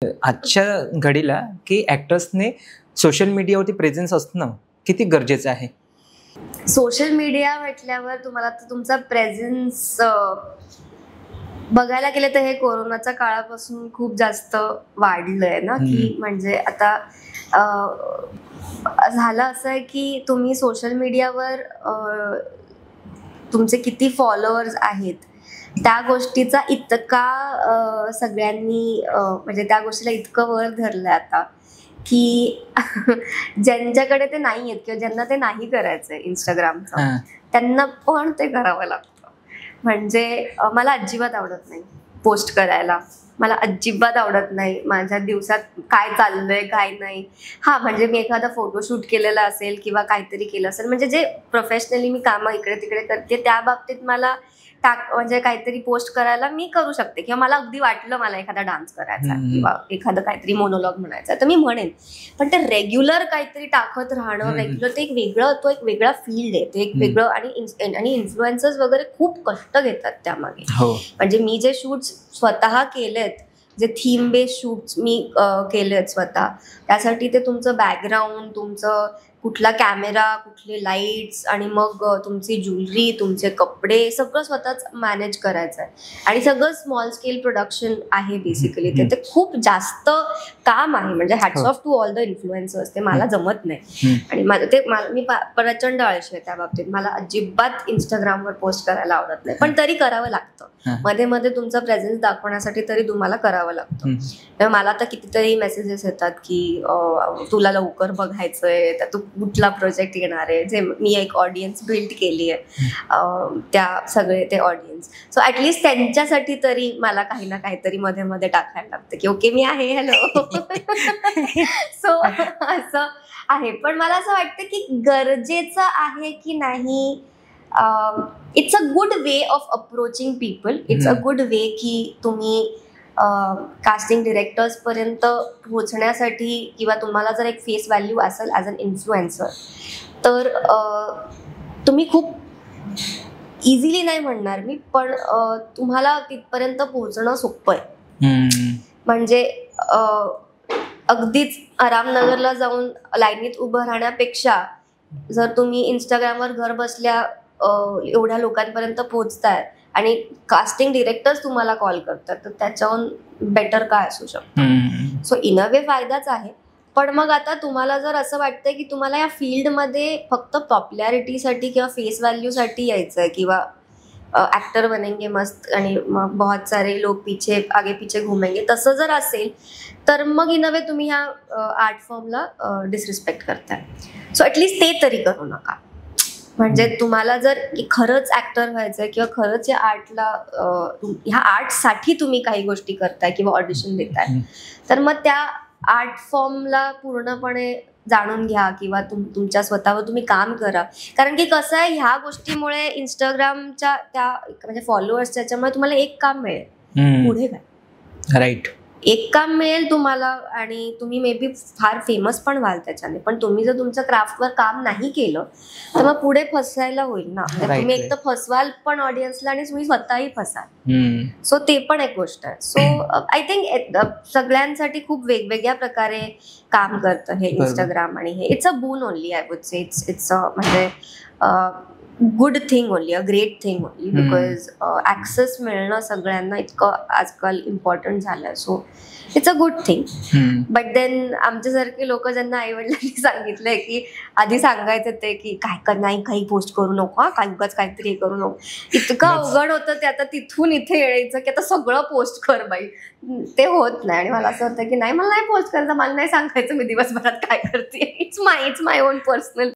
आजच्या घडीला की ॲक्टर्सने सोशल मीडियावरती प्रेझेन्स असणं किती गरजेचं आहे? सोशल मीडिया म्हटल्यावर तुम्हाला तर तुमचा प्रेझेन्स बघायला गेलं तर हे कोरोनाच्या काळापासून खूप जास्त वाढलंय ना, की म्हणजे आता झालं असं आहे की तुम्ही सोशल मीडियावर तुमचे किती फॉलोअर्स आहेत त्या गोष्टीचा इतका सगळ्यांनी म्हणजे त्या गोष्टीला इतकं वर धरलंय आता की ज्यांच्याकडे ते नाही आहेत किंवा ज्यांना ते नाही करायचंय इंस्टाग्रामचं त्यांना पण ते करावं लागतं. म्हणजे मला अजिबात आवडत नाही पोस्ट करायला, मला अजिबात आवडत नाही माझ्या दिवसात काय चाललंय काय नाही. हा म्हणजे मी एखादा फोटोशूट केलेला असेल किंवा काहीतरी केलं असेल म्हणजे जे प्रोफेशनली मी कामं इकडे तिकडे करते त्या बाबतीत मला म्हणजे काहीतरी पोस्ट करायला मी करू शकते किंवा मला अगदी वाटलं मला एखादा डान्स करायचा किंवा एखादं काहीतरी मोनोलॉग म्हणायचा तर मी म्हणेन. पण ते रेग्युलर काहीतरी टाकत राहणं रेग्युलर ते एक वेगळा फील्ड आहे, ते एक वेगळं आणि इन्फ्लुएन्सर्स वगैरे खूप कष्ट घेतात त्यामागे. म्हणजे मी जे शूट्स स्वतः केलेत, जे थीम बेस्ड शूट्स मी केलेत स्वतः, त्यासाठी ते तुमचं बॅकग्राऊंड, तुमचं कुठला कॅमेरा, कुठले लाईट्स आणि मग तुमची ज्वेलरी, तुमचे कपडे सगळं स्वतःच मॅनेज करायचं आहे आणि सगळं स्मॉल स्केल प्रोडक्शन आहे बेसिकली. ते खूप जास्त काम आहे. म्हणजे hats off to all the influencers. ते मला जमत नाही आणि मी प्रचंड आळशी आहे त्या बाबतीत. मला अजिबात इंस्टाग्रामवर पोस्ट करायला आवडत नाही, पण तरी करावं लागतं. मध्ये मध्ये तुमचा प्रेझेन्स दाखवण्यासाठी तरी तुम्हाला करावं लागतं. मला तर कितीतरी मेसेजेस येतात की तुला लवकर बघायचंय, तर तू कुठला प्रोजेक्ट येणार आहे, जे मी एक ऑडियन्स बिल्ड केली आहे त्या सगळे ते ऑडियन्स. सो ऍटलीस्ट त्यांच्यासाठी तरी मला काही ना काहीतरी मध्ये मध्ये टाकायला लागतं की ओके मी आहे, हॅलो. सो असं आहे. पण मला असं वाटतं की गरजेचं आहे की नाही, it's a good way of approaching people. It's a good way की तुम्ही कास्टिंग डिरेक्टर्स पर्यंत पोहोचण्यासाठी किंवा तुम्हाला जर एक फेस व्हॅल्यू असेल ॲज अन इन्फ्लुएन्सर तर तुम्ही खूप इझिली नाही म्हणणार मी, पण तुम्हाला तिथपर्यंत पोहोचणं सोपं आहे. म्हणजे अगदीच आरामनगरला जाऊन लाईनीत उभं राहण्यापेक्षा जर तुम्ही इंस्टाग्रामवर घर बसल्या एवढ्या लोकांपर्यंत पोहोचताय आणि कास्टिंग डिरेक्टर्स तुम्हाला कॉल करतात, तर त्याच्याहून बेटर काय असू शकतं. सो इन अ वे फायदाच आहे. पण मग आता तुम्हाला जर असं वाटतंय की तुम्हाला या फील्डमध्ये फक्त पॉप्युलॅरिटीसाठी किंवा फेस व्हॅल्यूसाठी यायचंय किंवा ऍक्टर बनेंगे मस्त आणि मग बहुत सारे लोक आगे पीछे घुमेंगे, तसं जर असेल तर मग इन अ वे तुम्ही ह्या आर्ट फॉर्मला डिसरिस्पेक्ट करताय. सो ॲटलीस्ट ते तरी करू नका. म्हणजे तुम्हाला जर खरंच ऍक्टर व्हायचंय किंवा खरंच या आर्टला ह्या आर्टसाठी तुम्ही काही गोष्टी करताय किंवा ऑडिशन देताय, तर मग त्या आर्ट फॉर्मला पूर्णपणे जाणून घ्या किंवा तुमच्या स्वतःवर तुम्ही काम करा. कारण की कसं आहे, ह्या गोष्टीमुळे इंस्टाग्रामच्या त्या म्हणजे फॉलोअर्स त्याच्यामुळे तुम्हाला एक काम मिळेल पुढे काय, राईट, एक काम मिळेल तुम्हाला आणि तुम्ही मे बी फार फेमस पण व्हाल त्याच्याने. पण तुम्ही जर तुमच्या क्राफ्टवर काम नाही केलं तर मग पुढे फसायला होईल ना. तुम्ही एक तर फसवाल पण ऑडियन्सला आणि तुम्ही स्वतःही फसाल. सो ते पण एक गोष्ट आहे. सो आय थिंक सगळ्यांसाठी खूप वेगवेगळ्या प्रकारे काम करतं हे इंस्टाग्राम आणि हे. It's a boon only, I would say. It's म्हणजे good thing only, a great thing only, because access मिळणं सगळ्यांना इतकं आजकाल इम्पॉर्टंट झालंय. So it's a good thing. But then आमच्यासारखे लोक ज्यांना आईवडिलांनी सांगितलंय की आधी सांगायचं ते की काय नाही, काही पोस्ट करू नको, काहीतरी करू नको, इतकं अवघड होतं ते. आता तिथून इथे यायचं की आता सगळं पोस्ट कर बाई, ते होत नाही. आणि मला असं होतं की नाही, मला नाही पोस्ट करायचं, मला नाही सांगायचं मी दिवसभरात काय करते. It's my on personal